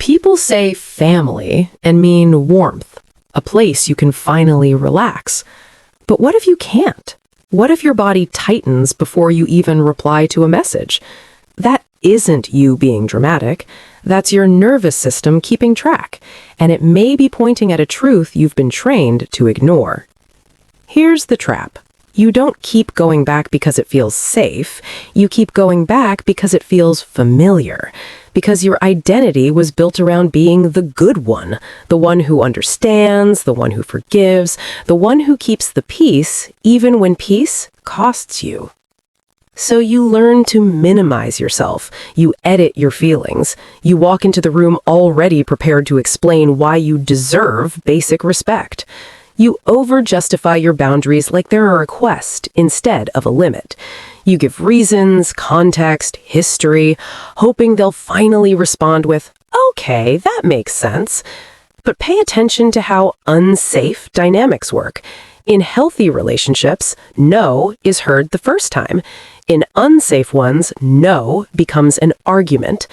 People say family and mean warmth, a place you can finally relax. But what if you can't? What if your body tightens before you even reply to a message? That isn't you being dramatic. That's your nervous system keeping track, and it may be pointing at a truth you've been trained to ignore. Here's the trap. You don't keep going back because it feels safe. You keep going back because it feels familiar. Because your identity was built around being the good one, the one who understands, the one who forgives, the one who keeps the peace, even when peace costs you. So you learn to minimize yourself. You edit your feelings. You walk into the room already prepared to explain why you deserve basic respect. You over-justify your boundaries like they're a request instead of a limit. You give reasons, context, history, hoping they'll finally respond with, "Okay, that makes sense." But pay attention to how unsafe dynamics work. In healthy relationships, no is heard the first time. In unsafe ones, no becomes an argument.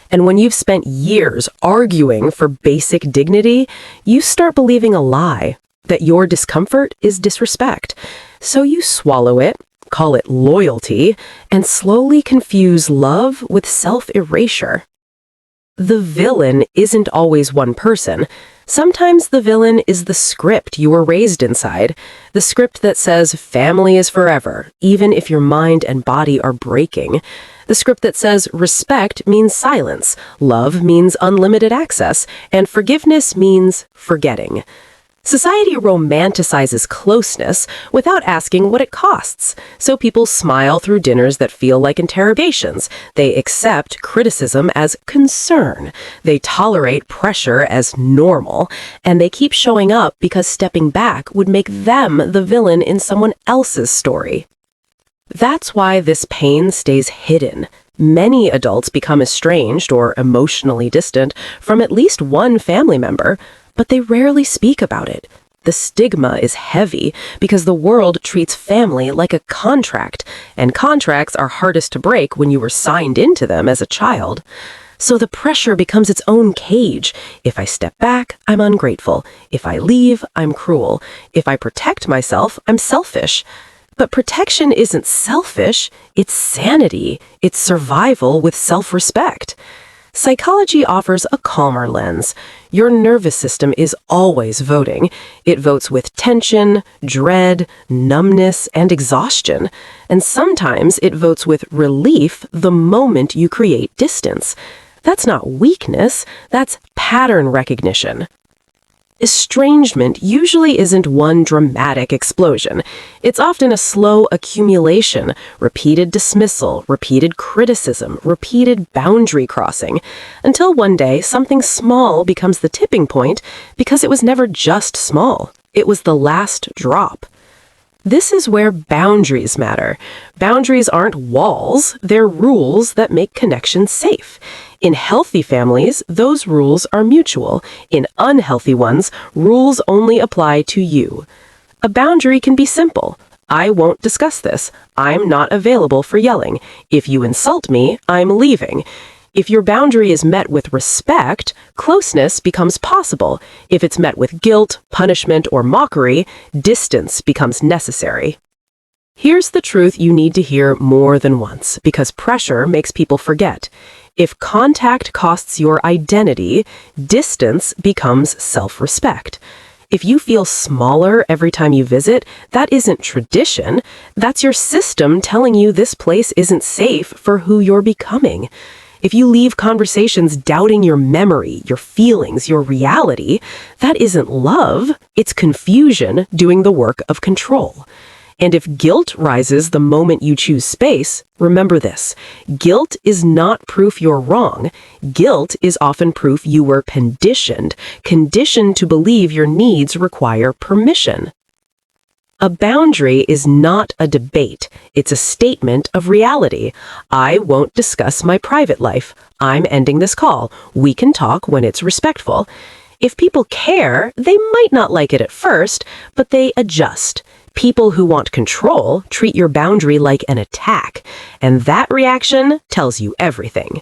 And when you've spent years arguing for basic dignity, you start believing a lie, that your discomfort is disrespect. So you swallow it, call it loyalty, and slowly confuse love with self-erasure. The villain isn't always one person. Sometimes the villain is the script you were raised inside, the script that says family is forever, even if your mind and body are breaking, the script that says respect means silence, love means unlimited access, and forgiveness means forgetting. Society romanticizes closeness without asking what it costs, so people smile through dinners that feel like interrogations. They accept criticism as concern. They tolerate pressure as normal, and they keep showing up because stepping back would make them the villain in someone else's story. That's why this pain stays hidden. Many adults become estranged or emotionally distant from at least one family member, but they rarely speak about it. The stigma is heavy because the world treats family like a contract, and contracts are hardest to break when you were signed into them as a child. So the pressure becomes its own cage. If I step back, I'm ungrateful. If I leave, I'm cruel. If I protect myself, I'm selfish. But protection isn't selfish, it's sanity. It's survival with self-respect. Psychology offers a calmer lens. Your nervous system is always voting. It votes with tension, dread, numbness, and exhaustion. And sometimes it votes with relief the moment you create distance. That's not weakness, that's pattern recognition. Estrangement usually isn't one dramatic explosion. It's often a slow accumulation, repeated dismissal, repeated criticism, repeated boundary crossing, until one day something small becomes the tipping point because it was never just small. It was the last drop. This is where boundaries matter. Boundaries aren't walls, they're rules that make connections safe. In healthy families, those rules are mutual. In unhealthy ones, rules only apply to you. A boundary can be simple. I won't discuss this. I'm not available for yelling. If you insult me, I'm leaving. If your boundary is met with respect, closeness becomes possible. If it's met with guilt, punishment, or mockery, distance becomes necessary. Here's the truth you need to hear more than once, because pressure makes people forget. If contact costs your identity, distance becomes self-respect. If you feel smaller every time you visit, that isn't tradition. That's your system telling you this place isn't safe for who you're becoming. If you leave conversations doubting your memory, your feelings, your reality, that isn't love, it's confusion doing the work of control. And if guilt rises the moment you choose space, remember this: guilt is not proof you're wrong. Guilt is often proof you were conditioned to believe your needs require permission. A boundary is not a debate. It's a statement of reality. I won't discuss my private life. I'm ending this call. We can talk when it's respectful. If people care, they might not like it at first, but they adjust. People who want control treat your boundary like an attack, and that reaction tells you everything.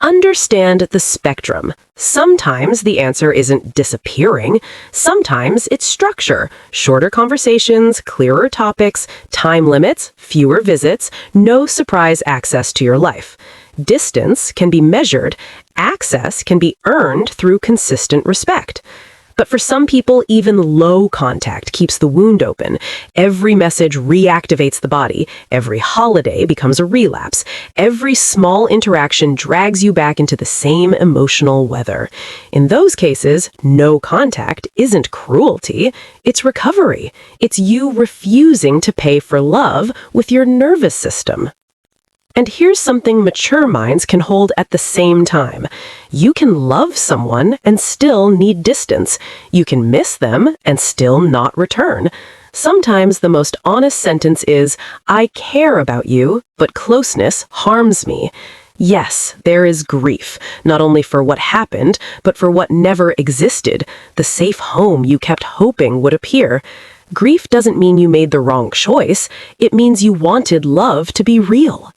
Understand the spectrum. Sometimes the answer isn't disappearing. Sometimes it's structure, shorter conversations, clearer topics, time limits, fewer visits, no surprise access to your life. Distance can be measured. Access can be earned through consistent respect. But for some people, even low contact keeps the wound open. Every message reactivates the body. Every holiday becomes a relapse. Every small interaction drags you back into the same emotional weather. In those cases, no contact isn't cruelty. It's recovery. It's you refusing to pay for love with your nervous system. And here's something mature minds can hold at the same time. You can love someone and still need distance. You can miss them and still not return. Sometimes the most honest sentence is, "I care about you, but closeness harms me." Yes, there is grief, not only for what happened, but for what never existed, the safe home you kept hoping would appear. Grief doesn't mean you made the wrong choice. It means you wanted love to be real.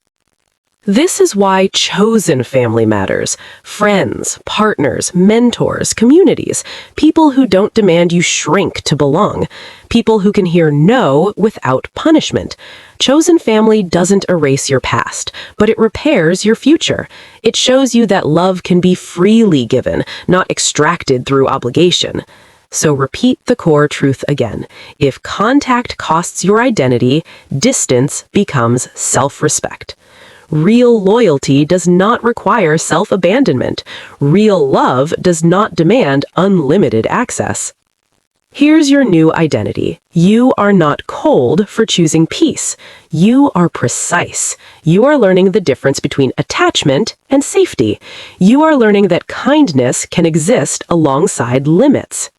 This is why chosen family matters. Friends, partners, mentors, communities, people who don't demand you shrink to belong, people who can hear no without punishment. Chosen family doesn't erase your past, but it repairs your future. It shows you that love can be freely given, not extracted through obligation. So repeat the core truth again. If contact costs your identity, distance becomes self-respect. Real loyalty does not require self-abandonment. Real love does not demand unlimited access. Here's your new identity. You are not cold for choosing peace. You are precise. You are learning the difference between attachment and safety. You are learning that kindness can exist alongside limits.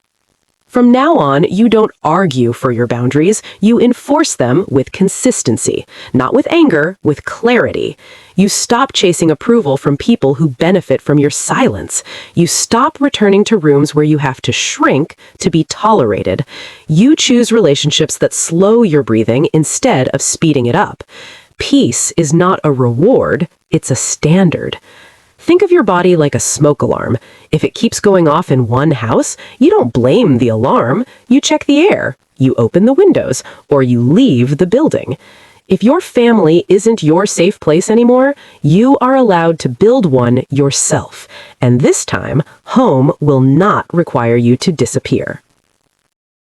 From now on, you don't argue for your boundaries, you enforce them with consistency, not with anger, with clarity. You stop chasing approval from people who benefit from your silence. You stop returning to rooms where you have to shrink to be tolerated. You choose relationships that slow your breathing instead of speeding it up. Peace is not a reward, it's a standard. Think of your body like a smoke alarm. If it keeps going off in one house, you don't blame the alarm. You check the air, you open the windows, or you leave the building. If your family isn't your safe place anymore, you are allowed to build one yourself. And this time, home will not require you to disappear.